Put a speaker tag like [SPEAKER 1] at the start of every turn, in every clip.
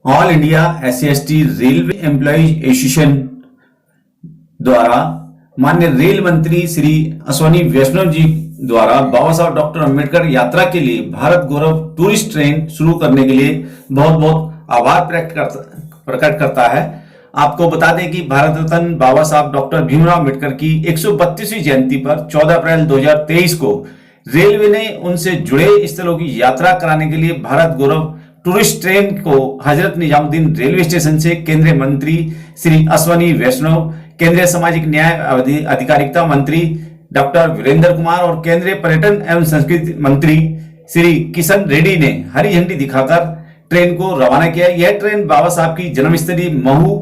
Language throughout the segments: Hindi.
[SPEAKER 1] All India SC/ST railway employees association द्वारा माननीय रेल मंत्री श्री अश्विनी वैष्णव जी द्वारा बाबा साहब डॉक्टर अंबेडकर यात्रा के लिए भारत गौरव टूरिस्ट ट्रेन शुरू करने के लिए बहुत बहुत आभार प्रकट करता है। आपको बता दें कि भारत रत्न बाबा साहब डॉक्टर भीमराव अंबेडकर की 132वीं जयंती पर 14 अप्रैल 2023 को रेलवे ने उनसे जुड़े स्थलों की यात्रा कराने के लिए भारत गौरव टूरिस्ट ट्रेन को हजरत निजामुद्दीन रेलवे स्टेशन से केंद्रीय मंत्री श्री अश्विनी वैष्णव, केंद्रीय सामाजिक न्याय अधिकारिता मंत्री डॉक्टर वीरेंद्र कुमार और केंद्रीय पर्यटन एवं संस्कृति मंत्री श्री किशन रेड्डी ने हरी झंडी दिखाकर ट्रेन को रवाना किया। यह ट्रेन बाबा साहब की जन्मस्थली महू,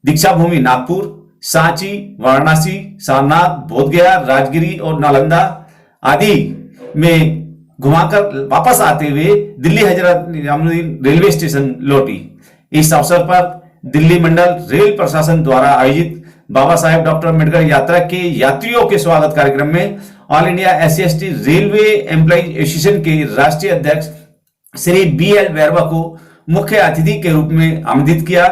[SPEAKER 1] दीक्षा भूमि नागपुर, सांची, वाराणसी, सारनाथ, बोधगया, राजगिरी और नालंदा आदि में घुमाकर वापस आते हुए दिल्ली हजरत निजामुद्दीन रेलवे स्टेशन लौटी। इस अवसर पर दिल्ली मंडल रेल प्रशासन द्वारा आयोजित बाबा साहेब डॉक्टर अम्बेडकर यात्रा के यात्रियों के स्वागत कार्यक्रम में all India SC/ST railway employees association के राष्ट्रीय अध्यक्ष श्री BL बैरवा को मुख्य अतिथि के रूप में आमंत्रित किया।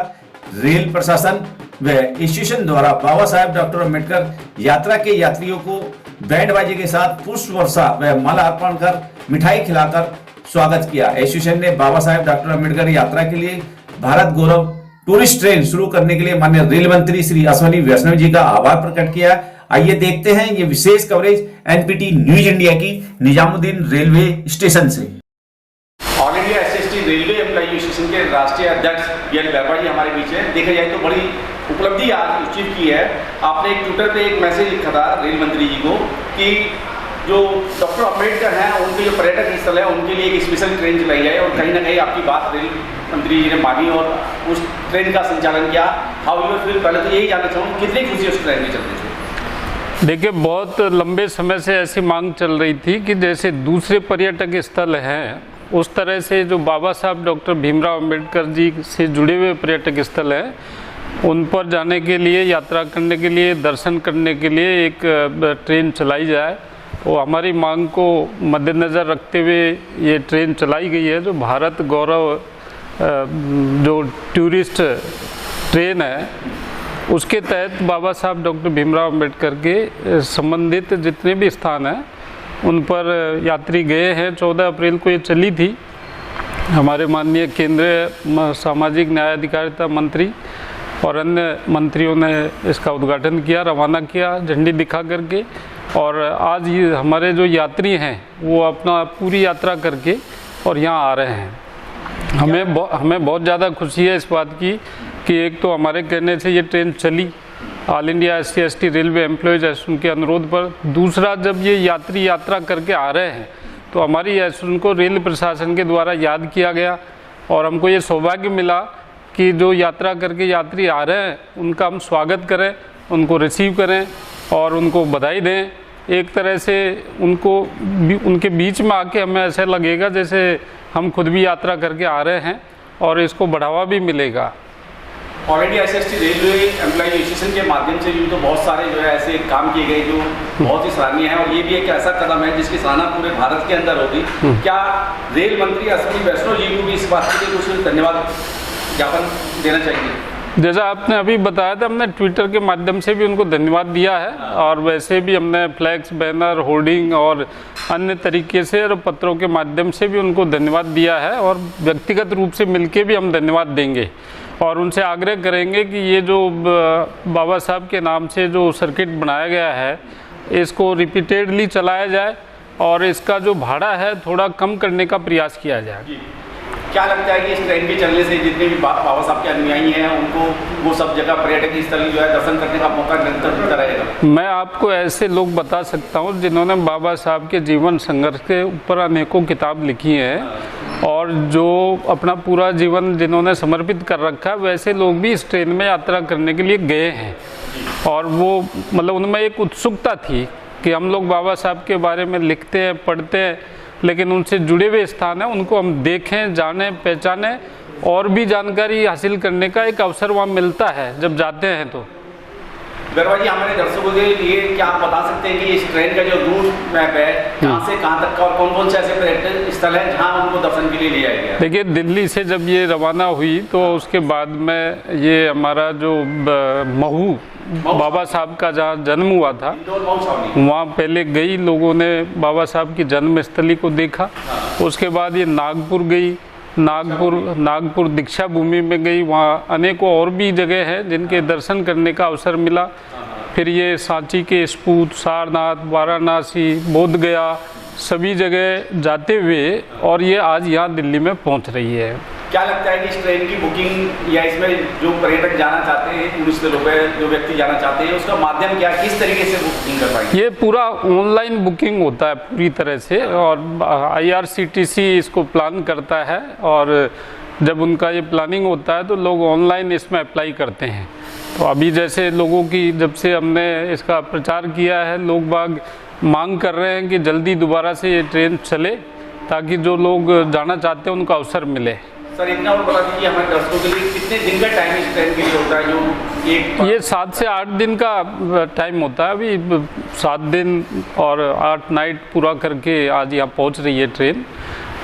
[SPEAKER 1] रेल प्रशासन व एसोसिएशन द्वारा बाबा साहेब डॉक्टर अम्बेडकर यात्रा के यात्रियों को बैंड बाजे के साथ पुष्प वर्षा व माला अर्पण कर मिठाई खिलाकर स्वागत किया। एसोसिएशन ने बाबा साहेब डॉक्टर अम्बेडकर यात्रा के लिए भारत गौरव टूरिस्ट ट्रेन शुरू करने के लिए माननीय रेल मंत्री श्री अश्विनी वैष्णव जी का आभार प्रकट किया। आइए देखते हैं ये विशेष कवरेज NPT न्यूज इंडिया की निजामुद्दीन रेलवे स्टेशन से।
[SPEAKER 2] All India SC/ST railway employees association के राष्ट्रीय अध्यक्ष BL बैरवा जी हमारे बीच हैं। देखा जाए तो बड़ी उपलब्धि आज अचीव की है। आपने एक ट्विटर पे एक मैसेज लिखा था रेल मंत्री जी को कि जो डॉक्टर अम्बेडकर हैं उनके जो पर्यटक स्थल है उनके लिए एक स्पेशल ट्रेन चलाई जाए और कहीं ना कहीं आपकी बात रेल मंत्री जी ने मानी और उस ट्रेन का संचालन किया। How you feel? पहले तो यही जानना चाहूँगा कितनी खुशी उस ट्रेन में चलने से?
[SPEAKER 3] देखिए, बहुत लंबे समय से ऐसी मांग चल रही थी कि जैसे दूसरे पर्यटक स्थल हैं उस तरह से जो बाबा साहब डॉक्टर भीमराव अंबेडकर जी से जुड़े हुए पर्यटक स्थल हैं उन पर जाने के लिए, यात्रा करने के लिए, दर्शन करने के लिए एक ट्रेन चलाई जाए। वो हमारी मांग को मद्देनज़र रखते हुए ये ट्रेन चलाई गई है। जो भारत गौरव जो टूरिस्ट ट्रेन है उसके तहत बाबा साहब डॉक्टर भीमराव अंबेडकर के संबंधित जितने भी स्थान हैं उन पर यात्री गए हैं। 14 अप्रैल को ये चली थी। हमारे माननीय केंद्रीय सामाजिक न्याय अधिकारिता मंत्री और अन्य मंत्रियों ने इसका उद्घाटन किया, रवाना किया झंडी दिखा करके। और आज ये हमारे जो यात्री हैं वो अपना पूरी यात्रा करके और यहाँ आ रहे हैं। हमें बहुत ज़्यादा खुशी है इस बात की कि एक तो हमारे कहने से ये ट्रेन चली all India SC/ST railway employees association के अनुरोध पर। दूसरा, जब ये यात्री यात्रा करके आ रहे हैं तो हमारी एसोसिएशन को रेल प्रशासन के द्वारा याद किया गया और हमको ये सौभाग्य मिला कि जो यात्रा करके यात्री आ रहे हैं उनका हम स्वागत करें, उनको रिसीव करें और उनको बधाई दें। एक तरह से उनके बीच में आके हमें ऐसा लगेगा जैसे हम खुद भी यात्रा करके आ रहे हैं और इसको बढ़ावा भी मिलेगा।
[SPEAKER 2] All India SC/ST railway employees association के माध्यम से भी तो बहुत सारे जो है ऐसे काम किए गए जो बहुत ही सराहनीय है और ये भी एक ऐसा कदम है जिसकी सराहना पूरे भारत के अंदर होगी। क्या रेल मंत्री अश्विनी वैष्णव जी को भी इस बात के लिए कुछ धन्यवाद ज्ञापन देना चाहिए?
[SPEAKER 3] जैसा आपने अभी बताया था, हमने ट्विटर के माध्यम से भी उनको धन्यवाद दिया है और वैसे भी हमने फ्लैक्स, बैनर, होर्डिंग और अन्य तरीके से और पत्रों के माध्यम से भी उनको धन्यवाद दिया है और व्यक्तिगत रूप से मिलके भी हम धन्यवाद देंगे और उनसे आग्रह करेंगे कि ये जो बाबा साहब के नाम से जो सर्किट बनाया गया है इसको रिपीटेडली चलाया जाए और इसका जो भाड़ा है थोड़ा कम करने का प्रयास किया जाए।
[SPEAKER 2] क्या लगता है कि इस ट्रेन के चलने से जितने भी बाबा साहब के अनुयायी हैं उनको वो सब जगह पर्यटक स्थल जो है दर्शन करने का मौका निरंतर मिलता रहेगा?
[SPEAKER 3] मैं आपको ऐसे लोग बता सकता हूँ जिन्होंने बाबा साहब के जीवन संघर्ष के ऊपर अनेकों किताब लिखी हैं और जो अपना पूरा जीवन जिन्होंने समर्पित कर रखा है वैसे लोग भी इस ट्रेन में यात्रा करने के लिए गए हैं और वो मतलब उनमें एक उत्सुकता थी कि हम लोग बाबा साहब के बारे में लिखते हैं, पढ़ते हैं, लेकिन उनसे जुड़े हुए स्थान हैं उनको हम देखें, जानें, पहचानें और भी जानकारी हासिल करने का एक अवसर वहाँ मिलता है जब जाते हैं तो।
[SPEAKER 2] गरबा जी, हमारे दर्शकों के लिए क्या आप बता सकते हैं कि इस ट्रेन का जो रूट मैप है कहाँ से कहाँ तक का और कौन कौन से ऐसे पर्यटन स्थल हैं जहाँ उनको दर्शन के लिए लिया गया?
[SPEAKER 3] देखिए, दिल्ली से जब ये रवाना हुई तो उसके बाद में ये हमारा जो महू बाबा साहब का जहाँ जन्म हुआ था, वहाँ पहले गई, लोगों ने बाबा साहब की जन्मस्थली को देखा। उसके बाद ये नागपुर गई, नागपुर दीक्षा भूमि में गई, वहाँ अनेकों और भी जगह हैं जिनके दर्शन करने का अवसर मिला। फिर ये सांची के स्पूत, सारनाथ, वाराणसी, बोध गया, सभी जगह जाते हुए और ये आज यहाँ दिल्ली में पहुँच रही है।
[SPEAKER 2] क्या लगता है कि इस ट्रेन की बुकिंग या इसमें जो पर्यटक जाना चाहते हैं, टूरिस्ट लोग जो व्यक्ति जाना चाहते हैं, उसका माध्यम क्या, किस तरीके से बुकिंग कर पाएंगे?
[SPEAKER 3] ये पूरा ऑनलाइन बुकिंग होता है पूरी तरह से, और IRCTC इसको प्लान करता है, और जब उनका ये प्लानिंग होता है तो लोग ऑनलाइन इसमें अप्लाई करते हैं। तो अभी जैसे लोगों की, जब से हमने इसका प्रचार किया है, लोग बाग मांग कर रहे हैं कि जल्दी दोबारा से ये ट्रेन चले ताकि जो लोग जाना चाहते हैं उनको अवसर मिले।
[SPEAKER 2] सर, इतना और बता दीजिए हमारे दर्शकों के लिए, कितने दिन का टाइम इस ट्रेन के लिए होता है? जो
[SPEAKER 3] ये 7 से 8 दिन का टाइम होता है। अभी 7 दिन और 8 नाइट पूरा करके आज यहाँ पहुँच रही है ट्रेन।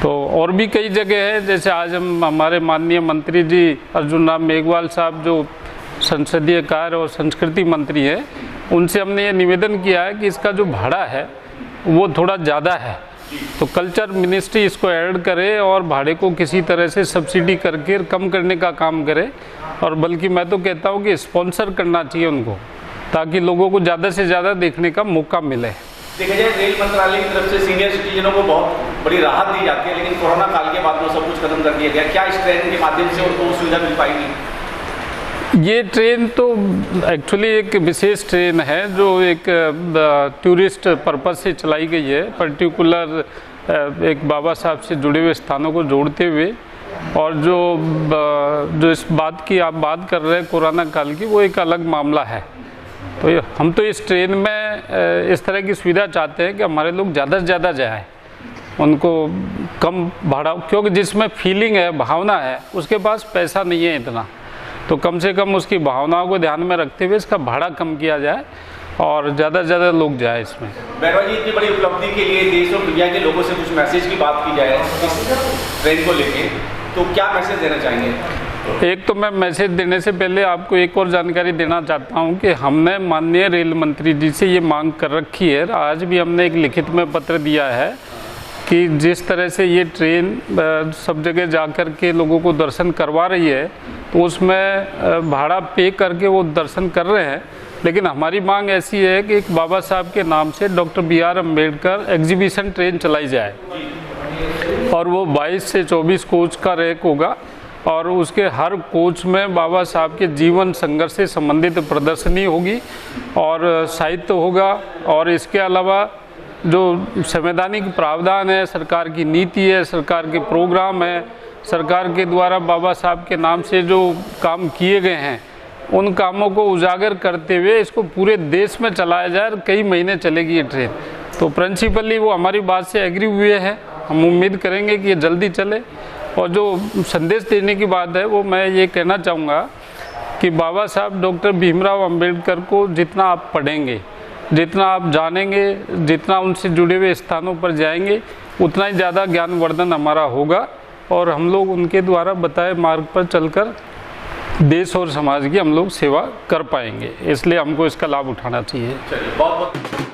[SPEAKER 3] तो और भी कई जगह है, जैसे आज हम हमारे माननीय मंत्री जी अर्जुन राम मेघवाल साहब, जो संसदीय कार्य और संस्कृति मंत्री हैं, उनसे हमने ये निवेदन किया है कि इसका जो भाड़ा है वो थोड़ा ज़्यादा है, तो कल्चर मिनिस्ट्री इसको ऐड करे और भाड़े को किसी तरह से सब्सिडी करके कम करने का काम करे। और बल्कि मैं तो कहता हूँ कि स्पॉन्सर करना चाहिए उनको, ताकि लोगों को ज़्यादा से ज़्यादा देखने का मौका मिले।
[SPEAKER 2] देखा जाए, रेल मंत्रालय की तरफ से सीनियर सिटीजनों को बहुत बड़ी राहत दी जाती है, लेकिन कोरोना काल के बाद वो सब कुछ खत्म कर दिया गया। क्या इस ट्रेन के माध्यम से उनको सुविधा मिल पाएगी?
[SPEAKER 3] ये ट्रेन तो एक्चुअली एक विशेष ट्रेन है जो एक टूरिस्ट पर्पस से चलाई गई है, पर्टिकुलर एक बाबा साहब से जुड़े हुए स्थानों को जोड़ते हुए। और जो इस बात की आप बात कर रहे हैं कोरोना काल की, वो एक अलग मामला है। तो हम तो इस ट्रेन में इस तरह की सुविधा चाहते हैं कि हमारे लोग ज़्यादा से ज़्यादा जाएँ, उनको कम भाड़ा, क्योंकि जिसमें फीलिंग है, भावना है, उसके पास पैसा नहीं है इतना, तो कम से कम उसकी भावनाओं को ध्यान में रखते हुए इसका भाड़ा कम किया जाए और ज़्यादा से ज़्यादा लोग जाए इसमें।
[SPEAKER 2] बैरवा जी, इतनी बड़ी उपलब्धि के लिए देश और दुनिया के लोगों से कुछ मैसेज की बात की जाए इस ट्रेन को लेके, तो क्या मैसेज देना चाहेंगे?
[SPEAKER 3] एक तो मैं मैसेज देने से पहले आपको एक और जानकारी देना चाहता हूं कि हमने माननीय रेल मंत्री जी से ये मांग कर रखी है, आज भी हमने एक लिखित में पत्र दिया है कि जिस तरह से ये ट्रेन सब जगह जाकर के लोगों को दर्शन करवा रही है, तो उसमें भाड़ा पे करके वो दर्शन कर रहे हैं। लेकिन हमारी मांग ऐसी है कि एक बाबा साहब के नाम से doctor BR Ambedkar exhibition train चलाई जाए, और वो 22 से 24 कोच का रैक होगा, और उसके हर कोच में बाबा साहब के जीवन संघर्ष से संबंधित प्रदर्शनी होगी और साहित्य होगा। और इसके अलावा जो संवैधानिक प्रावधान है, सरकार की नीति है, सरकार के प्रोग्राम है, सरकार के द्वारा बाबा साहब के नाम से जो काम किए गए हैं, उन कामों को उजागर करते हुए इसको पूरे देश में चलाया जाए। कई महीने चलेगी ये ट्रेन। तो प्रिंसिपली वो हमारी बात से एग्री हुए हैं, हम उम्मीद करेंगे कि ये जल्दी चले। और जो संदेश देने की बात है, वो मैं ये कहना चाहूँगा कि बाबा साहब डॉक्टर भीमराव अंबेडकर को जितना आप पढ़ेंगे, जितना आप जानेंगे, जितना उनसे जुड़े हुए स्थानों पर जाएंगे, उतना ही ज़्यादा ज्ञानवर्धन हमारा होगा, और हम लोग उनके द्वारा बताए मार्ग पर चलकर देश और समाज की हम लोग सेवा कर पाएंगे। इसलिए हमको इसका लाभ उठाना चाहिए।
[SPEAKER 2] चलिए, बहुत बहुत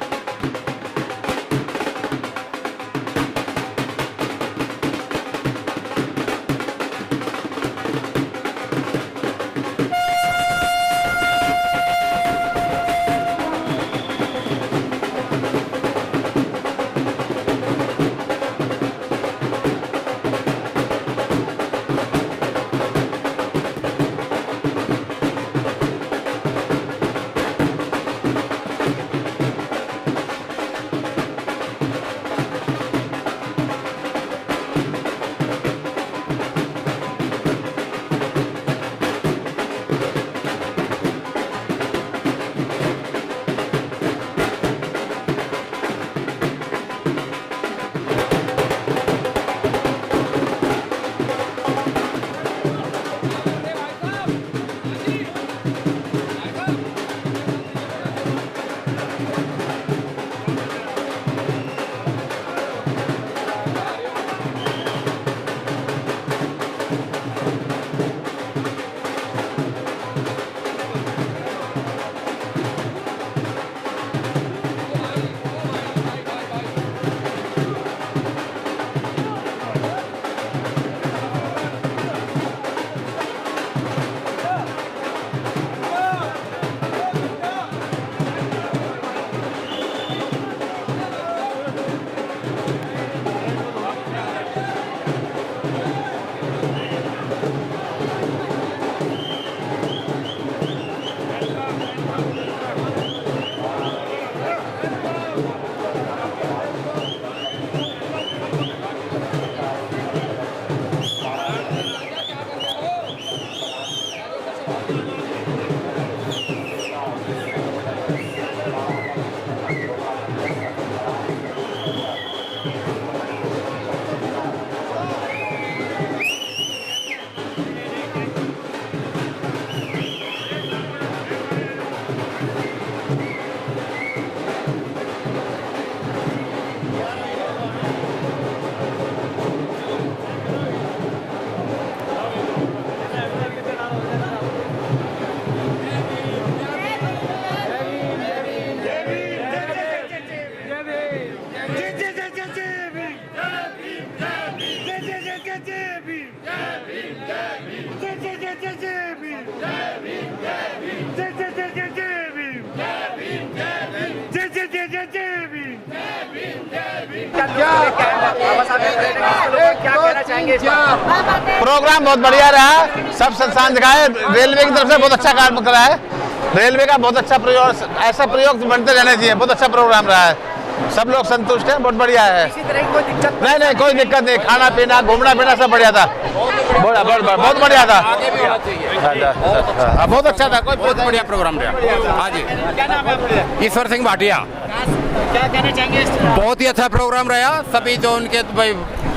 [SPEAKER 4] प्रोग्राम बहुत बढ़िया रहा, सब संस्थान दिखाए। रेलवे की तरफ से बहुत अच्छा काम करा है। रेलवे का बहुत अच्छा प्रयोग, ऐसा प्रयोग बनते रहने चाहिए। बहुत अच्छा प्रोग्राम रहा है, सब लोग संतुष्ट हैं, बहुत बढ़िया है। नहीं, कोई दिक्कत नहीं। खाना पीना, घूमना फिरना सब बढ़िया था, बहुत बढ़िया था, बहुत अच्छा था। कोई
[SPEAKER 5] बहुत बढ़िया प्रोग्राम रहा। हाँ जी,
[SPEAKER 4] क्या नाम है आपका?
[SPEAKER 5] ईश्वर सिंह भाटिया।
[SPEAKER 4] क्या कहना चाहेंगे?
[SPEAKER 5] बहुत ही अच्छा प्रोग्राम रहा। सभी जो उनके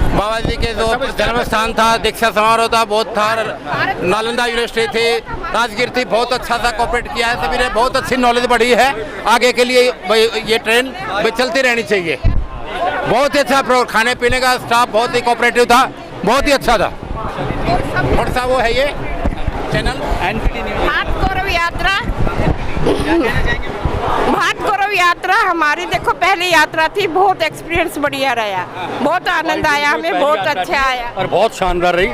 [SPEAKER 5] बाबा जी के जो जन्म स्थान था, दीक्षा समारोह था, बहुत था, नालंदा यूनिवर्सिटी थी, राजगीर थी, बहुत अच्छा सा कोऑपरेट किया है। सभी ने बहुत अच्छी नॉलेज बढ़ी है। आगे के लिए ये ट्रेन चलती रहनी चाहिए। बहुत ही अच्छा प्रोग्राम, खाने पीने का स्टाफ बहुत ही कोऑपरेटिव था, बहुत ही अच्छा था। और सा वो है ये चैनल
[SPEAKER 6] भाटगौरव यात्रा। भाटगौरव यात्रा हमारी देखो पहली यात्रा थी, बहुत एक्सपीरियंस बढ़िया रहा, बहुत आनंद आया, हमें बहुत अच्छा आया
[SPEAKER 7] और बहुत शानदार रही।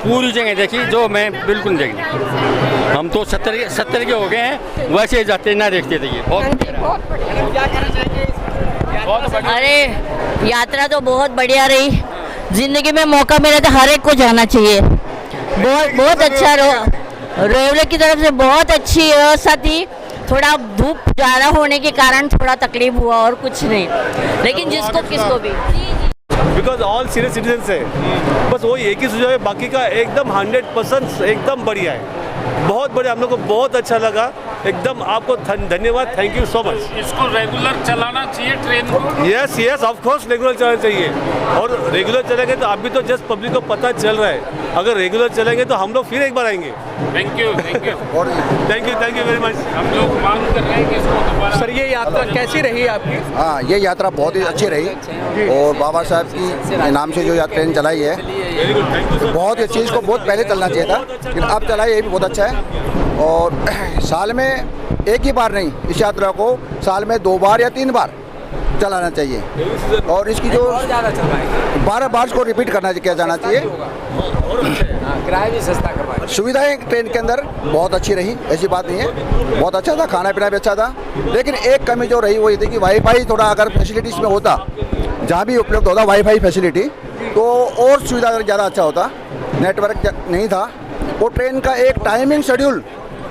[SPEAKER 7] पूरी जगह देखी जो मैं बिल्कुल नहीं देखी। हम तो 70 के हो गए हैं, वैसे जाते ना देखते थे। ये बहुत
[SPEAKER 8] अरे यात्रा तो बहुत बढ़िया रही। जिंदगी में मौका मिले तो हर एक को जाना चाहिए। बहुत अच्छा रेलवे की तरफ से बहुत अच्छी व्यवस्था थी। थोड़ा धूप ज़्यादा होने के कारण थोड़ा तकलीफ हुआ और कुछ नहीं, लेकिन जिसको किसको भी
[SPEAKER 9] बिकॉज ऑल सीनियर सिटीजन है। बस वही एक ही सुझाव है, बाकी का एकदम 100% एकदम बढ़िया है, बहुत बढ़िया। हम लोग को बहुत अच्छा लगा, एकदम आपको धन्यवाद, थैंक यू सो मच।
[SPEAKER 3] इसको रेगुलर चलाना चाहिए ट्रेन को।
[SPEAKER 9] यस ऑफ कोर्स रेगुलर चलाना चाहिए। और रेगुलर चलेंगे तो अभी तो जस्ट पब्लिक को पता चल रहा है, अगर रेगुलर चलेंगे तो हम लोग फिर एक बार आएंगे।
[SPEAKER 3] Thank you
[SPEAKER 9] thank you very much.
[SPEAKER 3] हम लोग मांग कर रहे हैं कि इसको दोबारा।
[SPEAKER 10] सर, ये यात्रा कैसी रही आपकी?
[SPEAKER 11] हाँ, ये यात्रा बहुत ही अच्छी रही और बाबा साहब की नाम से जो ट्रेन चलाई है बहुत ही अच्छी। इसको बहुत पहले चलना चाहिए था, लेकिन अब चलाई, ये भी बहुत अच्छा है। और साल में एक ही बार नहीं, इस यात्रा को साल में 2 बार या 3 बार चलाना चाहिए। और इसकी जो 12 बार को रिपीट किया जाना चाहिए।
[SPEAKER 10] किराया भी सस्ता करवाया।
[SPEAKER 11] सुविधाएं ट्रेन के अंदर बहुत अच्छी रही, ऐसी बात नहीं है, बहुत अच्छा था, खाना पीना भी अच्छा था। लेकिन एक कमी जो रही वो ये थी कि वाईफाई थोड़ा अगर फैसिलिटीज़ में होता, जहाँ भी उपलब्ध होता वाईफाई फैसिलिटी, तो और सुविधा ज़्यादा अच्छा होता। नेटवर्क नहीं था। वो ट्रेन का एक टाइमिंग शेड्यूल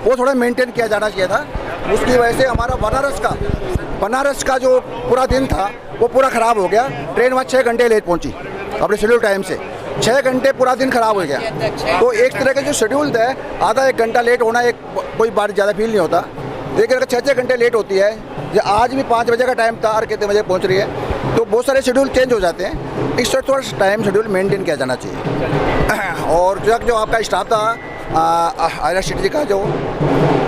[SPEAKER 11] वो थोड़ा मेंटेन किया जाना चाहिए था। उसकी वजह से हमारा बनारस का जो पूरा दिन था वो पूरा ख़राब हो गया। ट्रेन वहाँ 6 घंटे लेट पहुँची अपने शेड्यूल टाइम से, 6 घंटे पूरा दिन ख़राब हो गया। तो एक तरह के जो शेड्यूल था, आधा 1 घंटा लेट होना एक कोई बात ज़्यादा फील नहीं होता। लेकिन अगर 6 घंटे लेट होती है, या आज भी 5 बजे का टाइम था और कितने बजे पहुँच रही है, तो बहुत सारे शेड्यूल चेंज हो जाते हैं। इस तरह थोड़ा टाइम शेड्यूल मेंटेन किया जाना चाहिए। और जो आपका स्टाफ था IRCTC का, जो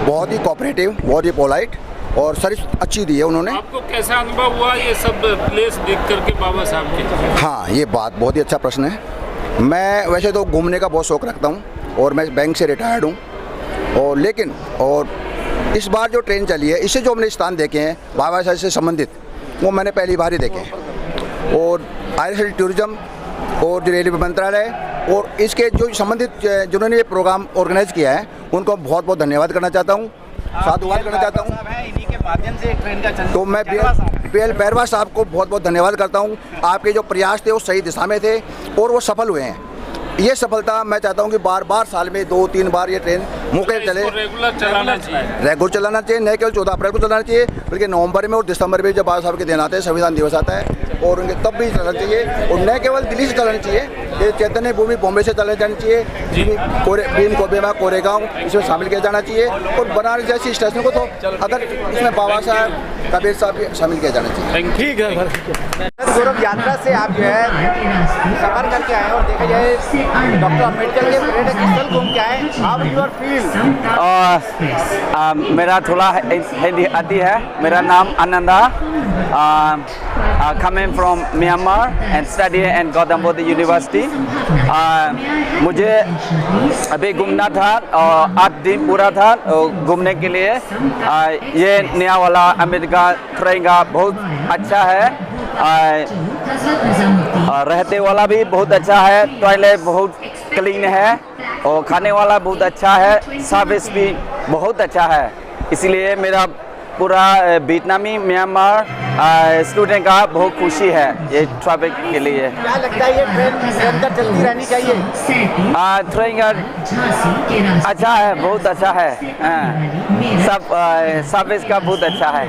[SPEAKER 11] बहुत ही कोऑपरेटिव, बहुत ही पोलाइट और सर्विस अच्छी दी है उन्होंने।
[SPEAKER 3] आपको कैसा अनुभव हुआ ये सब प्लेस देख करके बाबा साहब के?
[SPEAKER 11] हाँ, ये बात बहुत ही अच्छा प्रश्न है। मैं वैसे तो घूमने का बहुत शौक़ रखता हूँ और मैं बैंक से रिटायर्ड हूँ, और इस बार जो ट्रेन चली है, इससे जो हमने स्थान देखे हैं बाबा साहब से संबंधित, वो मैंने पहली बार ही देखे हैं। और IRCTC टूरिज्म और जो रेलवे मंत्रालय और इसके जो संबंधित जिन्होंने ये प्रोग्राम ऑर्गेनाइज किया है, उनको बहुत बहुत धन्यवाद करना चाहता हूँ, साधुवाद करना चाहता हूँ।
[SPEAKER 4] इन्हीं के माध्यम से ट्रेन का चलना।
[SPEAKER 11] तो मैं BL बैरवा साहब को बहुत बहुत धन्यवाद करता हूँ। आपके जो प्रयास थे वो सही दिशा में थे और वो सफल हुए हैं। ये सफलता मैं चाहता हूँ कि बार साल में 2-3 बार ये ट्रेन मौके चले।
[SPEAKER 3] रेगुलर चलाना चाहिए,
[SPEAKER 11] न केवल 14 अप्रैल को चलाना चाहिए, बल्कि नवंबर में और दिसंबर में जब बाबा साहब के दिन आते हैं, संविधान दिवस आता है, और उनके तब भी चलाना चाहिए। और न केवल दिल्ली से चलाना चाहिए, ये चैतन्य भूमि बॉम्बे से चलाना जाना चाहिए, बीन कोबेमा कोरेगांव इसमें शामिल किया जाना चाहिए। और बनारस जैसी स्टेशन को तो अगर इसमें बाबा साहब कबीर साहब भी शामिल किया जाना चाहिए।
[SPEAKER 9] ठीक है।
[SPEAKER 4] गौरव यात्रा से आप जो है सफर करके आए और देखा जाए डॉक्टर अम्बेडकर के पर्यटक स्थल घूम के आए, हाउ यू आर फील?
[SPEAKER 12] मेरा थोड़ा हिंदी आती है। मेरा नाम Ananda, coming from Myanmar and study in Gautam Buddha University. मुझे अभी घूमना था और 8 दिन पूरा था घूमने के लिए। ये नया वाला अमेरिका ट्रेन का बहुत अच्छा है। और रहते वाला भी बहुत अच्छा है, टॉयलेट बहुत क्लीन है और खाने वाला बहुत अच्छा है, सर्विस भी बहुत अच्छा है। इसलिए मेरा पूरा वियतनामी म्यांमार स्टूडेंट का बहुत खुशी है ये ट्रैफिक के लिए।
[SPEAKER 10] क्या लगता है ये ट्रेन निरंतर चलती रहनी चाहिए?
[SPEAKER 12] ट्रेन का अच्छा है, बहुत अच्छा है, सब सर्विस का बहुत अच्छा है।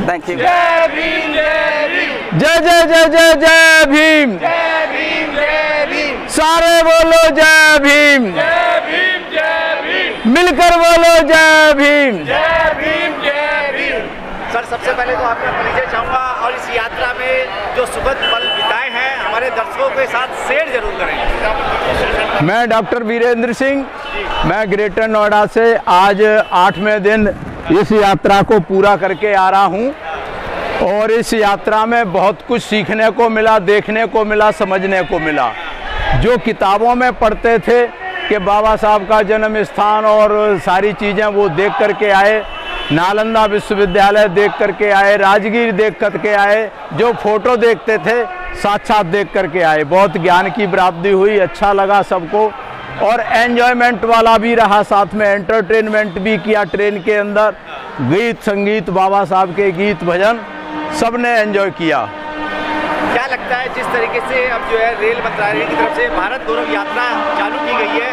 [SPEAKER 12] Thank you.
[SPEAKER 3] जय भीम जय भीम
[SPEAKER 4] जय जय जय जय जय भीम,
[SPEAKER 3] जय भीम जय भीम,
[SPEAKER 4] सारे बोलो जय भीम,
[SPEAKER 3] जय भीम जय भीम,
[SPEAKER 4] मिलकर बोलो जय भीम।
[SPEAKER 3] जय भीम जय भीम।
[SPEAKER 10] सर सबसे पहले तो आपका परिचय चाहूँगा और इस यात्रा में जो सुखद पल बिताए हैं हमारे दर्शकों के साथ शेयर जरूर करें।
[SPEAKER 4] मैं डॉक्टर वीरेंद्र सिंह, मैं ग्रेटर नोएडा से आज 8वें दिन इस यात्रा को पूरा करके आ रहा हूँ और इस यात्रा में बहुत कुछ सीखने को मिला, देखने को मिला, समझने को मिला। जो किताबों में पढ़ते थे कि बाबा साहब का जन्म स्थान और सारी चीज़ें वो देख करके आए, नालंदा विश्वविद्यालय देख करके आए, राजगीर देख करके आए, जो फोटो देखते थे साक्षात देख करके आए। बहुत ज्ञान की प्राप्ति हुई, अच्छा लगा सबको और एन्जॉयमेंट वाला भी रहा, साथ में एंटरटेनमेंट भी किया। ट्रेन के अंदर गीत संगीत, बाबा साहब के गीत भजन सब ने एंजॉय किया।
[SPEAKER 10] क्या लगता है जिस तरीके से अब जो है रेल मंत्रालय की तरफ से भारत गौरव यात्रा चालू की गई है,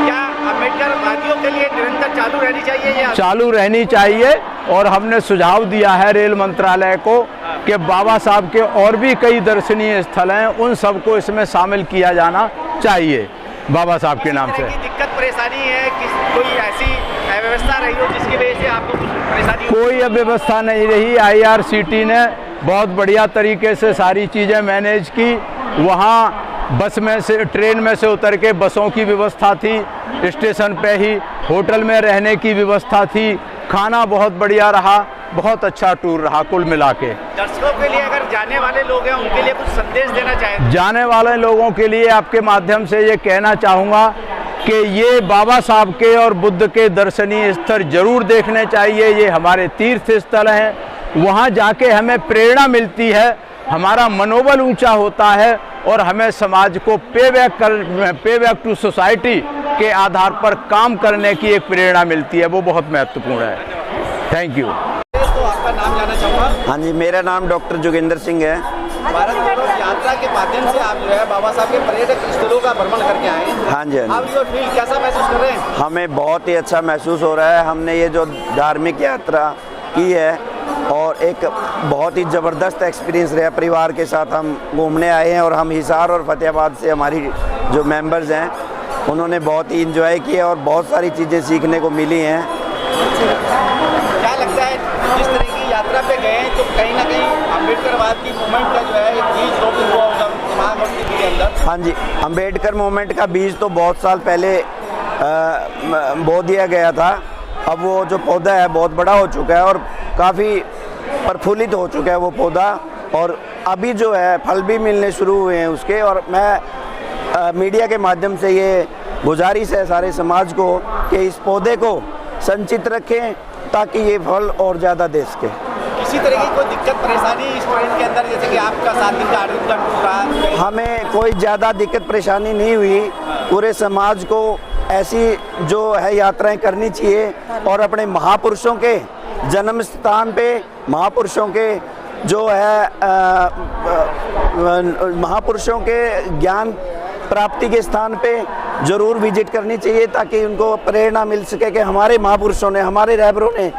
[SPEAKER 10] क्या अम्बेडकर वादियों के लिए निरंतर चालू रहनी चाहिए या
[SPEAKER 4] चालू रहनी चाहिए? और हमने सुझाव दिया है रेल मंत्रालय को कि बाबा साहब के और भी कई दर्शनीय स्थल हैं, उन सबको इसमें शामिल किया जाना चाहिए बाबा साहब के नाम से।
[SPEAKER 10] दिक्कत परेशानी है कि कोई ऐसी अव्यवस्था रही हो जिसकी वजह से आपको कुछ परेशानी?
[SPEAKER 4] कोई अव्यवस्था नहीं रही। IRCT ने बहुत बढ़िया तरीके से सारी चीज़ें मैनेज की। वहाँ बस में से, ट्रेन में से उतर के बसों की व्यवस्था थी, स्टेशन पे ही होटल में रहने की व्यवस्था थी, खाना बहुत बढ़िया रहा, बहुत अच्छा टूर रहा कुल मिला के।
[SPEAKER 10] दर्शकों के लिए अगर जाने वाले लोग हैं उनके लिए कुछ संदेश देना चाहें?
[SPEAKER 4] जाने वाले लोगों के लिए आपके माध्यम से ये कहना चाहूँगा कि ये बाबा साहब के और बुद्ध के दर्शनीय स्थल जरूर देखने चाहिए। ये हमारे तीर्थ स्थल हैं, वहाँ जाके हमें प्रेरणा मिलती है, हमारा मनोबल ऊंचा होता है और हमें समाज को पे बैक टू सोसाइटी के आधार पर काम करने की एक प्रेरणा मिलती है, वो बहुत महत्वपूर्ण है। Thank you.
[SPEAKER 10] तो आपका नाम जानना चाहूँगा।
[SPEAKER 12] हाँ जी, मेरा नाम डॉक्टर जोगिंदर सिंह है।
[SPEAKER 10] भारत गौरव यात्रा के माध्यम से आप जो है बाबा साहब के पर्यटक स्थलों का भ्रमण करके आए हैं।
[SPEAKER 12] हाँ जी,
[SPEAKER 10] आप ये फील कैसा महसूस कर रहे हैं?
[SPEAKER 12] हमें बहुत ही अच्छा महसूस हो रहा है। हमने ये जो धार्मिक यात्रा की है और एक बहुत ही ज़बरदस्त एक्सपीरियंस रहा। परिवार के साथ हम घूमने आए हैं और हम हिसार और फतेहाबाद से हमारी जो मेंबर्स हैं उन्होंने बहुत ही इंजॉय किया और बहुत सारी चीज़ें सीखने को मिली हैं।
[SPEAKER 10] क्या लगता है जिस तरह की यात्रा पे गए हैं तो कहीं ना कहीं अम्बेडकरवाद की मूवमेंट का जो है एक बीज रोपण हुआ होगा दिमाग और दिल के अंदर?
[SPEAKER 12] हाँ जी, अम्बेडकर मूवमेंट का बीज तो बहुत साल पहले बो दिया गया था। अब वो जो पौधा है बहुत बड़ा हो चुका है और काफ़ी प्रफुल्लित हो चुका है वो पौधा और अभी जो है फल भी मिलने शुरू हुए हैं उसके। और मैं मीडिया के माध्यम से ये गुजारिश है सारे समाज को कि इस पौधे को संचित रखें ताकि ये फल और ज़्यादा दे सके।
[SPEAKER 10] किसी तरह की कोई दिक्कत परेशानी इस ट्रेन के अंदर, जैसे कि आपका 7 दिन का 8 दिन का टूर रहा?
[SPEAKER 12] हमें कोई ज़्यादा दिक्कत परेशानी नहीं हुई। पूरे समाज को ऐसी जो है यात्राएं करनी चाहिए और अपने महापुरुषों के जन्म स्थान पे, महापुरुषों के जो है महापुरुषों के ज्ञान प्राप्ति के स्थान पे ज़रूर विजिट करनी चाहिए ताकि उनको प्रेरणा मिल सके कि हमारे महापुरुषों ने, हमारे रहबरों ने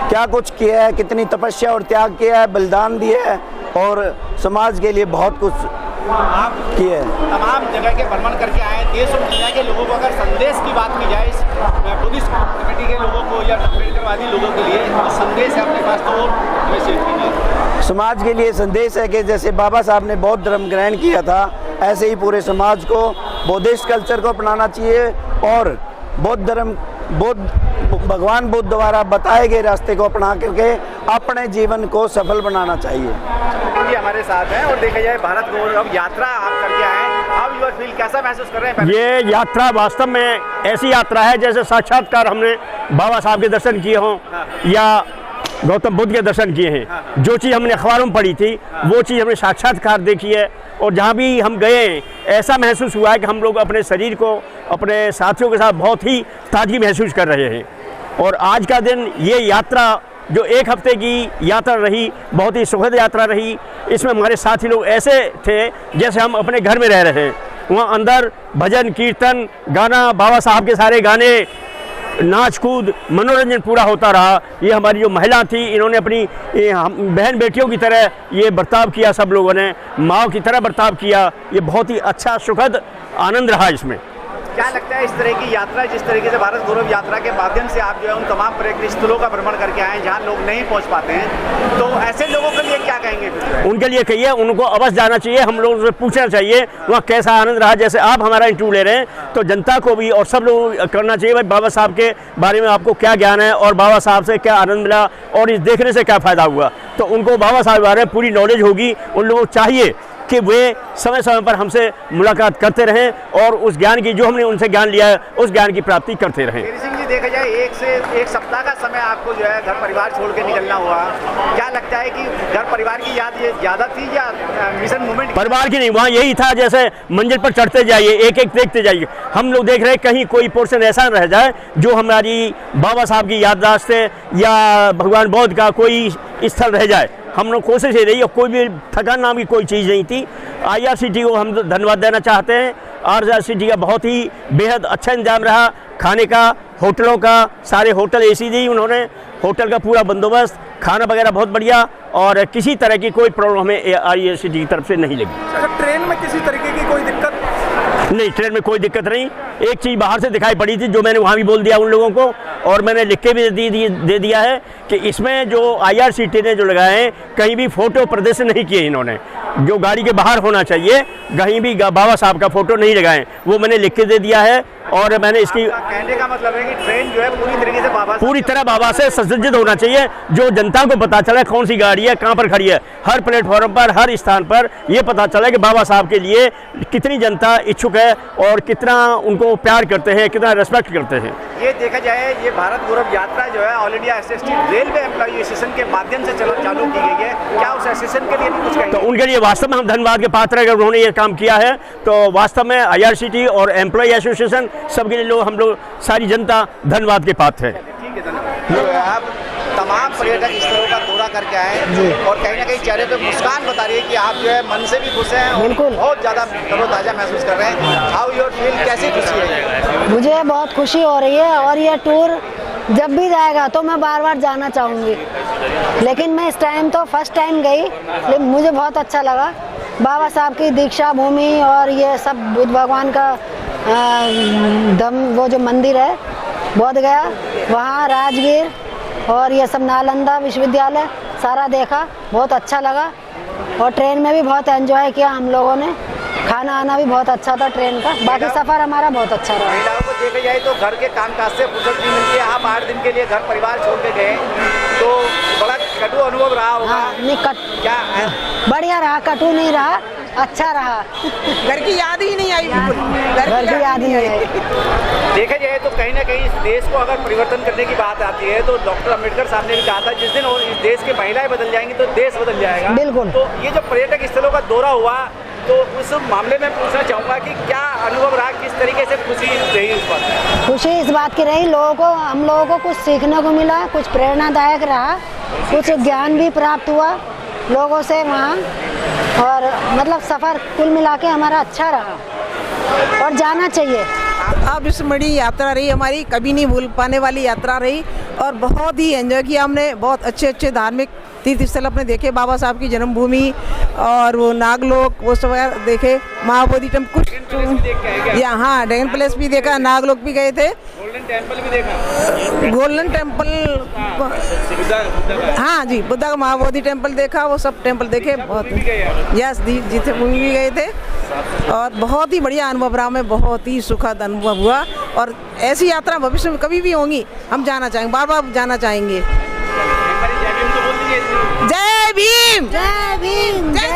[SPEAKER 12] क्या कुछ किया है, कितनी तपस्या और त्याग किया है, बलिदान दिया है और समाज के लिए बहुत कुछ किया है।
[SPEAKER 10] तमाम जगह के भ्रमण करके आए देश और दुनिया के लोगों को अगर संदेश की बात की जाए, इस बुद्धिस्ट कमेटी के लोगों को या अम्बेडकरवादी लोगों के लिए तो संदेश है अपने पास, तो हमें शेयर कीजिए।
[SPEAKER 12] समाज के लिए संदेश है कि जैसे बाबा साहब ने बौद्ध धर्म ग्रहण किया था ऐसे ही पूरे समाज को बौद्धिस्ट कल्चर को अपनाना चाहिए और बौद्ध धर्म, भगवान बुद्ध द्वारा बताए गए रास्ते को अपना करके अपने जीवन को सफल बनाना चाहिए।
[SPEAKER 10] ये हमारे साथ हैं और देखा जाए भारत गौरव यात्रा आप करके आए, आप ये फील कैसा महसूस कर रहे हैं?
[SPEAKER 13] ये यात्रा वास्तव में ऐसी यात्रा है जैसे साक्षात्कार हमने बाबा साहब के दर्शन किए हों या
[SPEAKER 7] गौतम बुद्ध के दर्शन किए हैं। जो चीज़ हमने अखबारों में पढ़ी थी वो चीज़ हमने साक्षात्कार देखी है। और जहाँ भी हम गए ऐसा महसूस हुआ है कि हम लोग अपने शरीर को अपने साथियों के साथ बहुत ही ताजगी महसूस कर रहे हैं। और आज का दिन ये यात्रा जो 1 हफ्ते की यात्रा रही, बहुत ही सुखद यात्रा रही। इसमें हमारे साथी लोग ऐसे थे जैसे हम अपने घर में रह रहे हैं। वहाँ अंदर भजन कीर्तन गाना, बाबा साहब के सारे गाने, नाच कूद, मनोरंजन पूरा होता रहा। ये हमारी जो महिला थी इन्होंने अपनी बहन बेटियों की तरह ये बर्ताव किया, सब लोगों ने माँ की तरह बर्ताव किया। ये बहुत ही अच्छा सुखद आनंद रहा इसमें।
[SPEAKER 10] क्या लगता है इस तरह की यात्रा, जिस तरीके से भारत गौरव यात्रा के माध्यम से आप जो है उन तमाम पर्यटन स्थलों का भ्रमण करके आए हैं जहाँ लोग नहीं पहुँच पाते हैं, तो ऐसे लोगों के लिए क्या कहेंगे?
[SPEAKER 7] उनके लिए कहिए उनको अवश्य जाना चाहिए, हम लोगों से पूछना चाहिए वहाँ कैसा आनंद रहा। जैसे आप हमारा इंटरव्यू ले रहे हैं तो जनता को भी और सब लोग करना चाहिए भाई बाबा साहब के बारे में आपको क्या ज्ञान है और बाबा साहब से क्या आनंद मिला और इस देखने से क्या फ़ायदा हुआ। तो उनको बाबा साहब के बारे में पूरी नॉलेज होगी। उन लोगों को चाहिए कि वे समय समय पर हमसे मुलाकात करते रहें और उस ज्ञान की जो हमने उनसे ज्ञान लिया है उस ज्ञान की प्राप्ति करते रहें।
[SPEAKER 10] तेरी सिंह जी, देखा जाए 1 से 1 सप्ताह का समय आपको जो है घर परिवार छोड़ के निकलना हुआ, क्या लगता है कि घर परिवार की याद ये ज़्यादा थी या मिशन मूवमेंट? परिवार
[SPEAKER 7] की नहीं, वहाँ यही था जैसे मंजिल पर चढ़ते जाइए, एक एक देखते जाइए। हम लोग देख रहे हैं कहीं कोई पोर्शन ऐसा रह जाए जो हमारी बाबा साहब की याददाश्त से या भगवान बौद्ध का कोई स्थल रह जाए। हम लोग कोशिश ही रही और कोई भी थकान नाम की कोई चीज़ नहीं थी। IRCTC को हम धन्यवाद देना चाहते हैं। IRCTC का बहुत ही बेहद अच्छा इंतजाम रहा, खाने का, होटलों का, सारे होटल AC दी उन्होंने, होटल का पूरा बंदोबस्त, खाना वगैरह बहुत बढ़िया और किसी तरह की कोई प्रॉब्लम हमें IRCTC की तरफ से नहीं लगी।
[SPEAKER 10] ट्रेन में किसी तरीके की कोई दिक्कत
[SPEAKER 7] नहीं, ट्रेन में कोई दिक्कत नहीं। एक चीज़ बाहर से दिखाई पड़ी थी जो मैंने वहाँ भी बोल दिया उन लोगों को और मैंने लिख के भी दे दिया है कि इसमें जो IRCTC ने जो लगाए हैं कहीं भी फ़ोटो प्रदर्शन नहीं किए इन्होंने। जो गाड़ी के बाहर होना चाहिए कहीं भी बाबा साहब का फ़ोटो नहीं लगाए, वो मैंने लिख के दे दिया है। और मैंने इसकी
[SPEAKER 10] कहने का मतलब है कि ट्रेन जो है पूरी तरीके से
[SPEAKER 7] पूरी तरह बाबा से सुसज्जित होना चाहिए, जो जनता को पता चले कौन सी गाड़ी है, कहाँ पर खड़ी है। हर प्लेटफॉर्म पर, हर स्थान पर ये पता चले कि बाबा साहब के लिए कितनी जनता इच्छुक है और कितना उनको प्यार करते हैं, कितना रेस्पेक्ट करते हैं।
[SPEAKER 10] ये देखा जाए ये भारत गौरव यात्रा जो है all India SST railway employee association के माध्यम से चालू की गई है, क्या उस एसोसिएशन के लिए भी कुछ कहेंगे?
[SPEAKER 7] तो उनके लिए वास्तव में हम धन्यवाद के पात्र हैं। अगर उन्होंने ये काम किया है तो वास्तव में IRCTC और एम्प्लॉई एसोसिएशन सबके लिए हम लोग सारी जनता धन्यवाद के पात्र है।
[SPEAKER 10] ठीक है, धन्यवाद। आप तमाम पर्यटक स्थलों का दौरा करके आए और कहीं ना कहीं चेहरे पे मुस्कान बता रही है कि आप जो है मन से भी खुश हैं और बहुत ज़्यादा तरोताज़ा महसूस कर रहे हैं। हाउ योर फील, कैसी खुशी है?
[SPEAKER 13] मुझे बहुत खुशी हो रही है और ये टूर जब भी जाएगा तो मैं बार बार जाना चाहूँगी, लेकिन मैं इस टाइम तो फर्स्ट टाइम गई, लेकिन मुझे बहुत अच्छा लगा। बाबा साहब की दीक्षा भूमि और ये सब बुद्ध भगवान का वो जो मंदिर है बोध गया, वहाँ राजगीर और ये सब नालंदा विश्वविद्यालय सारा देखा, बहुत अच्छा लगा। और ट्रेन में भी बहुत एंजॉय किया हम लोगों ने, खाना आना भी बहुत अच्छा था ट्रेन का। बाकी सफ़र हमारा बहुत अच्छा रहा।
[SPEAKER 10] महिलाओं को देखा जाए तो घर के कामकाज से फुर्सत नहीं मिलती है, आप 8 दिन के लिए घर परिवार छोड़ के गए तो बड़ा कटु अनुभव रहा होगा।
[SPEAKER 13] हाँ, नहीं क्या है? बढ़िया रहा, कटु नहीं रहा, अच्छा रहा।
[SPEAKER 6] घर की याद ही नहीं आई,
[SPEAKER 13] घर की याद ही नहीं आई।
[SPEAKER 10] देखा जाए तो कहीं ना कहीं इस देश को अगर परिवर्तन करने की बात आती है तो डॉक्टर अम्बेडकर साहब ने भी कहा था जिस दिन इस देश की महिलाएं बदल जाएंगी तो देश बदल जाएगा।
[SPEAKER 13] बिल्कुल।
[SPEAKER 10] तो ये जो पर्यटक स्थलों का दौरा हुआ तो उस मामले में पूछना चाहूँगा कि क्या अनुभव रहा, किस तरीके से खुशी रही उस बात?
[SPEAKER 13] खुशी इस बात की रही, हम लोगों को कुछ सीखने को मिला, कुछ प्रेरणादायक रहा, कुछ ज्ञान भी प्राप्त हुआ लोगों से वहाँ। और मतलब सफ़र कुल मिला के हमारा अच्छा रहा और जाना चाहिए।
[SPEAKER 6] अब इस बड़ी यात्रा रही हमारी, कभी नहीं भूल पाने वाली यात्रा रही और बहुत ही एंजॉय किया हमने। बहुत अच्छे अच्छे धार्मिक तीर्थ स्थल अपने देखे, बाबा साहब की जन्मभूमि और वो नागलोक वो सब देखे, महाबोधि टेम्पल, यहाँ ड्रैगन पैलेस भी देखा, नागलोक भी गए थे,
[SPEAKER 10] गोल्डन टेम्पल भी देखा।
[SPEAKER 6] गोल्डन टेम्पल, हाँ जी, बुद्धा का महाबोधि टेम्पल देखा, वो सब टेम्पल देखे। बहुत यस जीते भूमि भी गए थे और बहुत ही बढ़िया अनुभव रहा, हमें बहुत ही सुखद अनुभव हुआ। और ऐसी यात्रा भविष्य में कभी भी होंगी, हम जाना चाहेंगे, बार बार जाना चाहेंगे। जय भीम, जय भीम, जय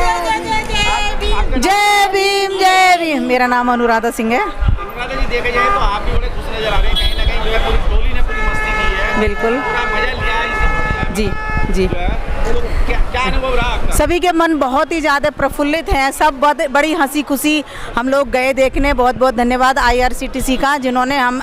[SPEAKER 6] भीम, जय भीम। मेरा नाम अनुराधा सिंह है।
[SPEAKER 10] अनुराधा जी, देखा जाए तो आप भी बड़े खुश नजर आ रहे हैं, कहीं ना कहीं जो है पूरी टोली ने पूरी मस्ती की है।
[SPEAKER 6] बिल्कुल,
[SPEAKER 10] पूरा मजा लिया
[SPEAKER 6] जी जी।
[SPEAKER 10] तो क्या अनुभव रहा आपका?
[SPEAKER 6] सभी के मन बहुत ही ज़्यादा प्रफुल्लित हैं, सब बहुत बड़ी हंसी खुशी हम लोग गए देखने। बहुत बहुत धन्यवाद IRCTC का, जिन्होंने हम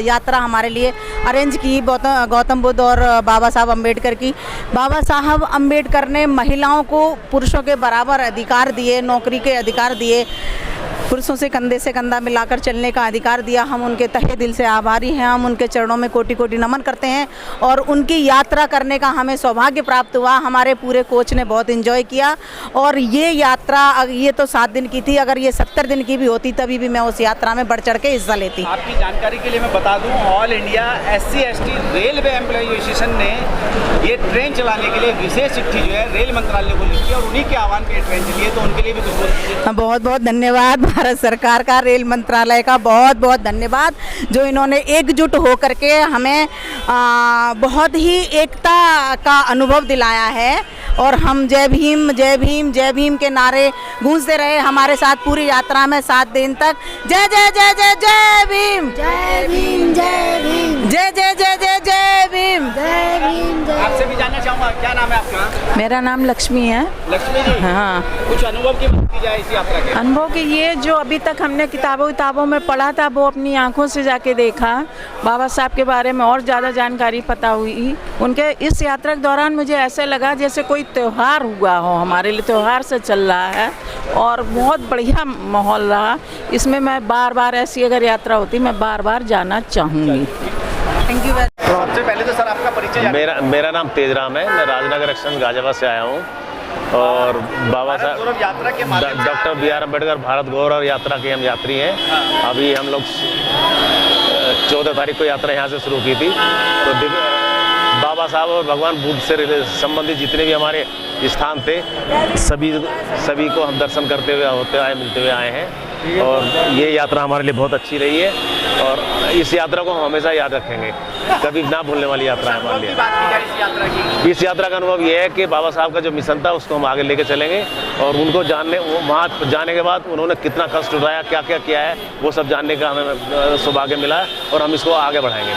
[SPEAKER 6] यात्रा हमारे लिए अरेंज की, गौतम बुद्ध और बाबा साहब अम्बेडकर की। बाबा साहब अम्बेडकर ने महिलाओं को पुरुषों के बराबर अधिकार दिए, नौकरी के अधिकार दिए, पुरुषों से कंधा मिलाकर चलने का अधिकार दिया। हम उनके तहे दिल से आभारी हैं, हम उनके चरणों में कोटि कोटि नमन करते हैं और उनकी यात्रा करने का हमें सौभाग्य प्राप्त हुआ। हमारे पूरे कोच ने बहुत एंजॉय किया और ये यात्रा, ये तो 7 दिन की थी, अगर ये 70 दिन की भी होती तभी भी मैं उस यात्रा में बढ़ चढ़ के हिस्सा लेती।
[SPEAKER 10] आपकी जानकारी के लिए मैं बता दूं, all India SC/ST railway employ association ने ये ट्रेन चलाने के लिए विशेष चिट्ठी जो है रेल मंत्रालय को लिखी और उन्हीं के आह्वान पे ट्रेन चली है, तो उनके लिए भी कुछ
[SPEAKER 6] बहुत बहुत धन्यवाद भारत सरकार का, रेल मंत्रालय का बहुत बहुत धन्यवाद, जो इन्होंने एकजुट होकर के हमें बहुत ही एकता का अनुभव दिलाया है और हम जय भीम जय भीम जय भीम के नारे गूंजते रहे हमारे साथ पूरी यात्रा में 7 दिन तक। जय जय जय जय जय भीम,
[SPEAKER 13] जय भीम, जय भीम,
[SPEAKER 6] जय जय जय जय जय भीम,
[SPEAKER 13] जय भीम।
[SPEAKER 10] आपसे भी जानना चाहूँगा, क्या नाम है आपका?
[SPEAKER 6] मेरा नाम लक्ष्मी है।
[SPEAKER 10] लक्ष्मी जी,
[SPEAKER 6] हाँ,
[SPEAKER 10] कुछ अनुभव की बात की जाए इस यात्रा के?
[SPEAKER 6] अनुभव की ये जो अभी तक हमने किताबों में पढ़ा था वो अपनी आंखों से जाके देखा, बाबा साहब के बारे में और ज़्यादा जानकारी पता हुई। उनके इस यात्रा के दौरान मुझे ऐसे लगा जैसे कोई त्यौहार हुआ हो, हमारे लिए त्यौहार से चल रहा है और बहुत बढ़िया माहौल रहा। इसमें मैं बार बार ऐसी अगर यात्रा होती मैं बार बार जाना चाहूँगी। Thank you.
[SPEAKER 10] सबसे पहले तो सर आपका परिचय।
[SPEAKER 9] मेरा नाम तेजराम है, मैं राजनगर एक्सटेंशन गाजियाबाद से आया हूँ और बाबा साहब
[SPEAKER 10] यात्रा के माध्यम से
[SPEAKER 9] डॉक्टर BR अम्बेडकर भारत गौरव यात्रा के हम यात्री हैं। अभी हम लोग 14 तारीख को यात्रा यहाँ से शुरू की थी। तो बाबा साहब और भगवान बुद्ध से संबंधित जितने भी हमारे स्थान थे सभी को हम दर्शन करते हुए मिलते हुए आए हैं और ये यात्रा हमारे लिए बहुत अच्छी रही है और इस यात्रा को हम हमेशा याद रखेंगे, कभी ना भूलने वाली यात्रा है हमारे लिए। इस यात्रा का अनुभव ये है कि बाबा साहब का जो मिशन था उसको हम आगे लेके चलेंगे और उनको वहाँ जाने के बाद उन्होंने कितना कष्ट उठाया, क्या क्या किया है, वो सब जानने का हमें सौभाग्य मिला है और हम इसको आगे बढ़ाएंगे।